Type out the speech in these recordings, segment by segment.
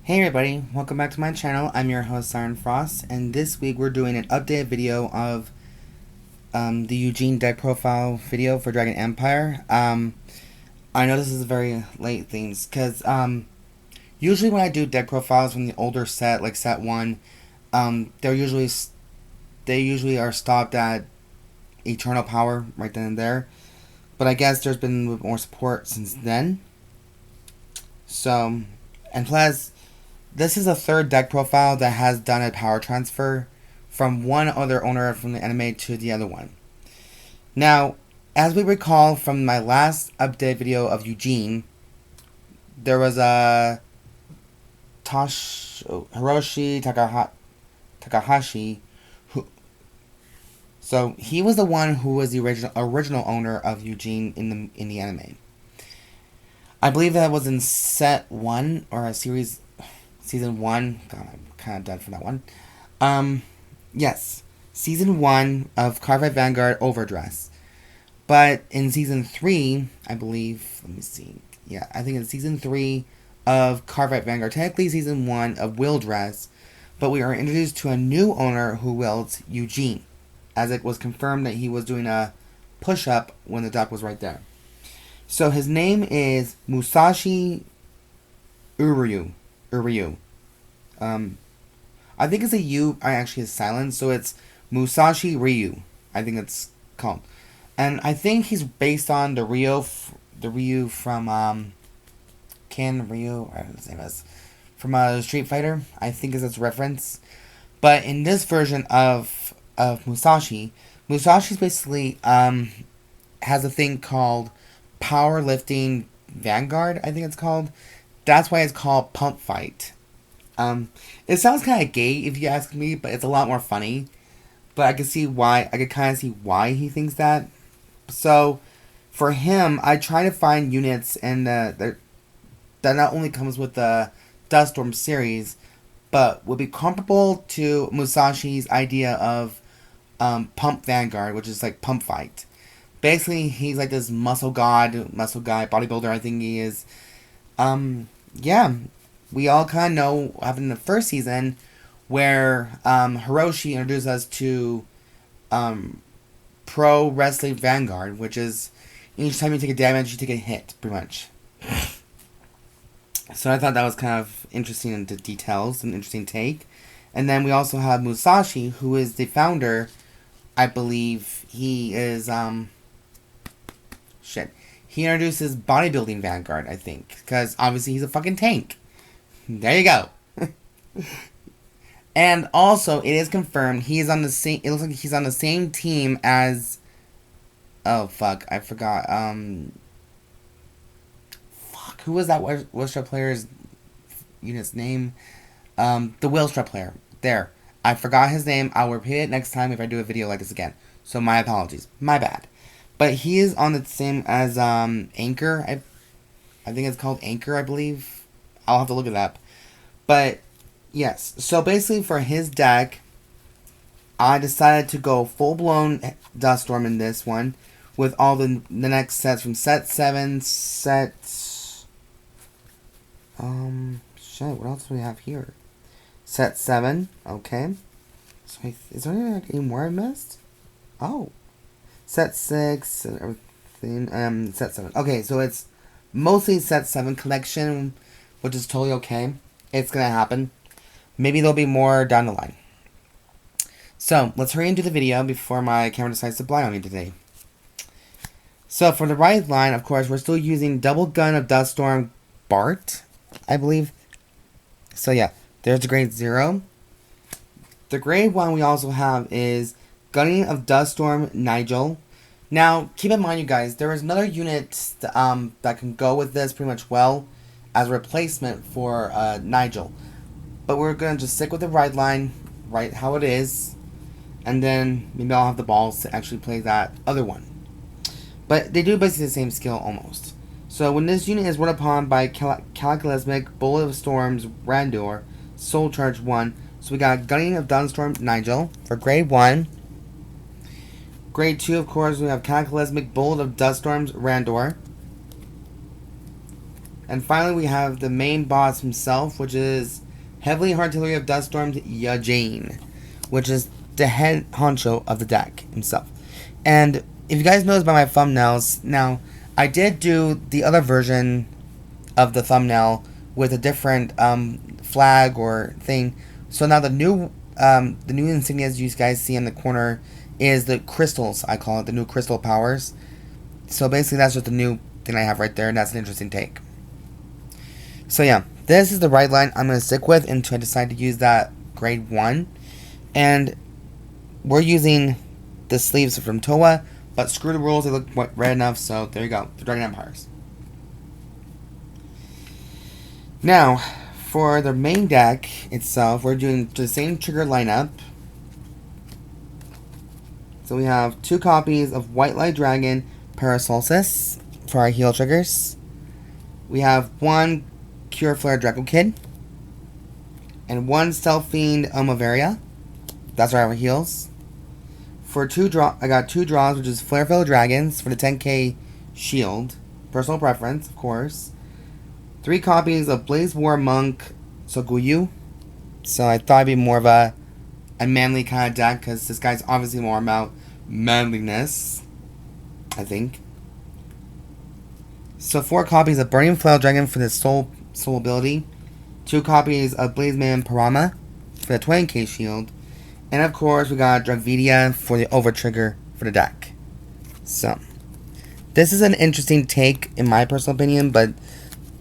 Hey everybody, welcome back to my channel. I'm your host Siren Frost, and this week we're doing an updated video of the Eugene deck profile video for Dragon Empire. I know this is very late things, because usually when I do deck profiles from the older set, like set 1, they usually are stopped at Eternal Power right then and there. But I guess there's been more support since then. So, and plus, this is a third deck profile that has done a power transfer from one other owner from the anime to the other one. Now, as we recall from my last update video of Eugene, there was a Hiroshi Takahashi, so he was the one who was the original owner of Eugene in the anime. I believe that was in set 1 or a series. Season 1. God, I'm kind of done for that one. Yes. Season 1 of Cardfight Vanguard Overdress. But in Season 3, I believe, let me see. Yeah, I think in Season 3 of Cardfight Vanguard, technically Season 1 of Will Dress, but we are introduced to a new owner who wields Eugene, as it was confirmed that he was doing a push-up when the deck was right there. So his name is Musashi Uryu. I think it's a U. I actually is silent, so it's Musashi Ryu. I think it's called, and I think he's based on the Ryu from Ken Ryu, or his name is, from Street Fighter. I think is its reference, but in this version of Musashi's basically has a thing called Powerlifting Vanguard. I think it's called. That's why it's called Pump Fight. It sounds kind of gay if you ask me, but it's a lot more funny. But I can see why. I could kind of see why he thinks that. So, for him, I try to find units and that not only comes with the Duststorm series, but would be comparable to Musashi's idea of Pump Vanguard, which is like Pump Fight. Basically, he's like this muscle guy, bodybuilder. I think he is. Yeah, we all kind of know what happened in the first season, where Hiroshi introduced us to Pro Wrestling Vanguard, which is each time you take a damage, you take a hit, pretty much. So I thought that was kind of interesting in the details, an interesting take. And then we also have Musashi, who is the founder. I believe he is He introduces Bodybuilding Vanguard, I think. Because obviously he's a fucking tank. There you go. And also, it is confirmed he is on the same... It looks like he's on the same team as... Oh, fuck. I forgot. Fuck. Who was that Willstrap player's unit's name? The Willstrap player. There. I forgot his name. I'll repeat it next time if I do a video like this again. So my apologies. My bad. But he is on the same as Anchor. I think it's called Anchor, I believe. I'll have to look it up. But, yes. So, basically, for his deck, I decided to go full-blown Duststorm in this one. With all the next sets from set 7, set... Shit, what else do we have here? Set 7, okay. So, is there any more I missed? Oh. Set 6 and everything. Set 7. Okay, so it's mostly set 7 collection, which is totally okay. It's gonna happen. Maybe there'll be more down the line. So, let's hurry into the video before my camera decides to blind on me today. So, for the right line, of course, we're still using Double Gun of Duststorm Bart, I believe. So, yeah, there's the grade 0. The grade 1 we also have is Gunning of Duststorm Nigel. Now, keep in mind, you guys, there is another unit that can go with this pretty much well as a replacement for Nigel. But we're going to just stick with the right line, right how it is. And then maybe I'll have the balls to actually play that other one. But they do basically the same skill almost. So when this unit is run upon by Cataclysmic, Bullet of Storms, Randor, Soul Charge 1. So we got Gunning of Duststorm Nigel for grade 1. Grade 2, of course, we have Cataclysmic, Bullet of Duststorms, Randor. And finally, we have the main boss himself, which is Heavily Artillery of Duststorms Eugene, which is the head honcho of the deck himself. And if you guys notice by my thumbnails, now I did do the other version of the thumbnail with a different flag or thing. So now the new insignias you guys see in the corner is the crystals. I call it the new crystal powers. So basically, that's just the new thing I have right there, and that's an interesting take. So yeah, this is the right line I'm going to stick with until I decide to use that grade 1. And we're using the sleeves from Toa, but screw the rules, they look red enough, so there you go, the Dragon Empires. Now, for the main deck itself, we're doing the same trigger lineup. So we have 2 copies of White Light Dragon Parasolace for our heal triggers. We have 1 Cure Flare Draco Kid. And 1 Stealth Fiend Amaviera. That's our heals. For I got 2 draws, which is Flare Fellow Dragons for the 10k shield. Personal preference, of course. 3 copies of Blaze War Monk Sougyou. So I thought it'd be more of a manly kind of deck, because this guy's obviously more about manliness, I think. So 4 copies of Burning Flail Dragon for the soul ability. 2 copies of Blazeman Parama for the 20k shield. And of course, we got Dragveda for the over trigger for the deck. So, this is an interesting take in my personal opinion, but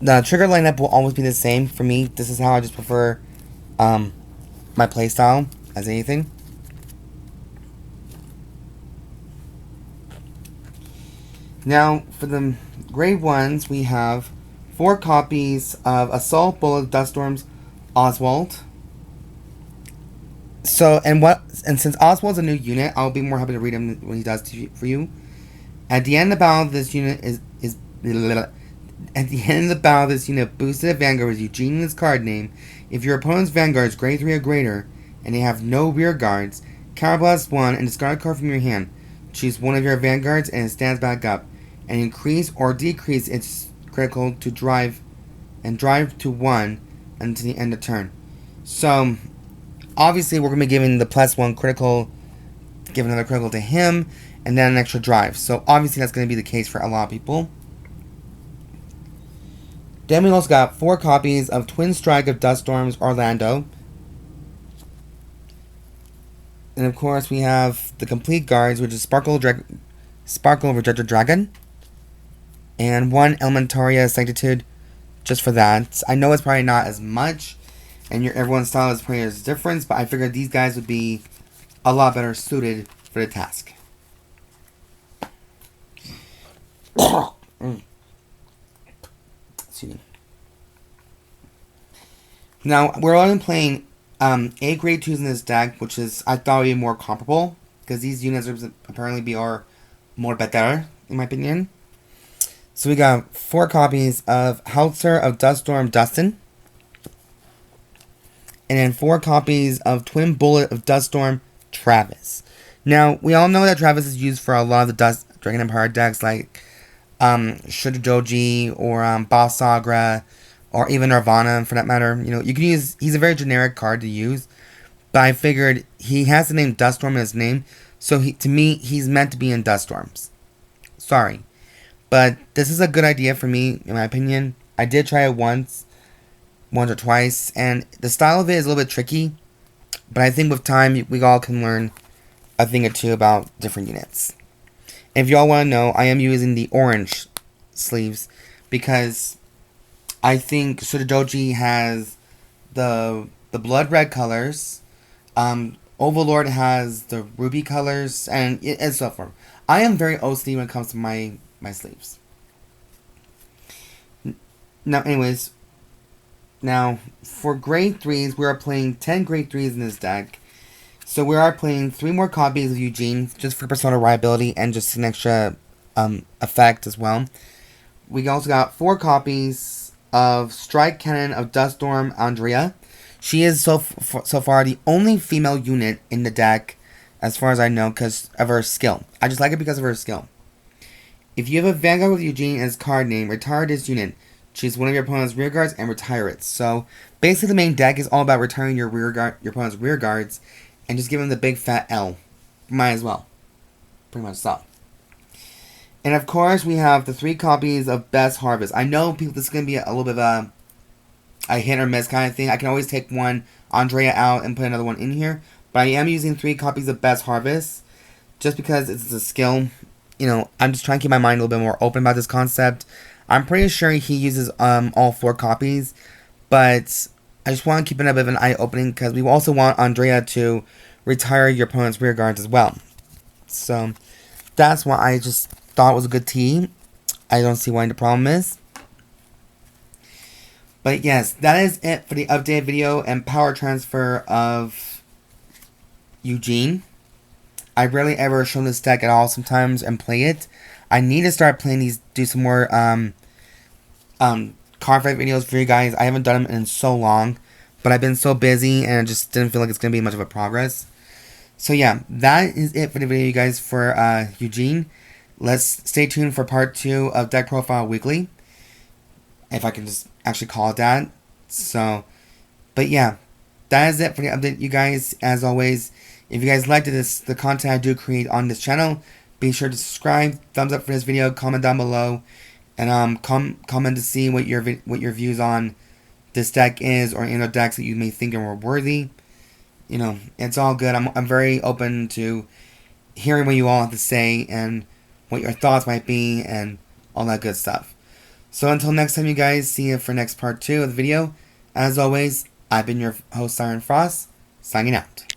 the trigger lineup will always be the same for me. This is how I just prefer my playstyle as anything. Now, for the grade 1s, we have 4 copies of Assault Bullet Duststorms Oswald. So, and since Oswald's a new unit, I'll be more happy to read him when he does for you. At the end of the battle, this unit at the end of the battle, this unit boosted Vanguard with Eugene in its card name. If your opponent's Vanguard is grade 3 or greater, and they have no rear guards, counterblast 1 and discard a card from your hand. Choose one of your Vanguards and it stands back up, and increase or decrease its critical to drive to 1 until the end of turn. So, obviously, we're going to be giving the +1 critical, give another critical to him, and then an extra drive. So, obviously, that's going to be the case for a lot of people. Then we also got 4 copies of Twin Strike of Duststorms Orlando. And, of course, we have the complete guards, which is Sparkle Rejector Dragon. And 1 Elementaria Sanctitude, just for that. I know it's probably not as much, and everyone's style is probably as different, but I figured these guys would be a lot better suited for the task. Excuse me. Now, we're only playing 8 grade 2s in this deck, which is, I thought would be more comparable, because these units apparently are more better, in my opinion. So we got 4 copies of Howitzer of Duststorm Dustin. And then 4 copies of Twin Bullet of Duststorm Travis. Now, we all know that Travis is used for a lot of the Dragon Empire decks, like Shudoji or Boss Sagra, or even Nirvana for that matter. You know, you can use, he's a very generic card to use, but I figured he has the name Duststorm in his name, so to me, he's meant to be in Duststorms. Sorry. But this is a good idea for me, in my opinion. I did try it once or twice, and the style of it is a little bit tricky, but I think with time, we all can learn a thing or two about different units. And if y'all want to know, I am using the orange sleeves, because I think Sudoji has the blood red colors, Overlord has the ruby colors, and so forth. I am very OCD when it comes to my sleeves. Now, anyways, for grade 3s, we are playing 10 grade 3s in this deck. So we are playing 3 more copies of Eugene, just for persona reliability and just an extra effect as well. We also got 4 copies of Strike Cannon of Duststorm Andrea. She is so far the only female unit in the deck, as far as I know, because of her skill. I just like it because of her skill. If you have a Vanguard with Eugene as card name, retire this unit. choose one of your opponent's rear guards and retire it. So basically the main deck is all about retiring your opponent's rear guards and just giving them the big fat L. Might as well. Pretty much so. And of course we have the 3 copies of Best Harvest. I know people this is gonna be a little bit of a hit or miss kind of thing. I can always take one Andrea out and put another one in here. But I am using 3 copies of Best Harvest just because it's a skill. You know, I'm just trying to keep my mind a little bit more open about this concept. I'm pretty sure he uses all 4 copies, but I just want to keep it a bit of an eye opening because we also want Andrea to retire your opponent's rear guards as well. So that's why I just thought it was a good team. I don't see why the problem is. But yes, that is it for the updated video and power transfer of Eugene. I rarely ever show this deck at all sometimes and play it. I need to start playing these, do some more card fight videos for you guys. I haven't done them in so long, but I've been so busy and I just didn't feel like it's going to be much of a progress. So yeah, that is it for the video, you guys, for Eugene. Let's stay tuned for part 2 of Deck Profile Weekly, if I can just actually call it that. So, but yeah, that is it for the update, you guys. As always, if you guys liked the content I do create on this channel, be sure to subscribe, thumbs up for this video, comment down below, and comment to see what your views on this deck is, or any other decks that you may think are worthy. You know, it's all good. I'm very open to hearing what you all have to say and what your thoughts might be and all that good stuff. So until next time, you guys, see you for next part 2 of the video. As always, I've been your host, Siren Frost, signing out.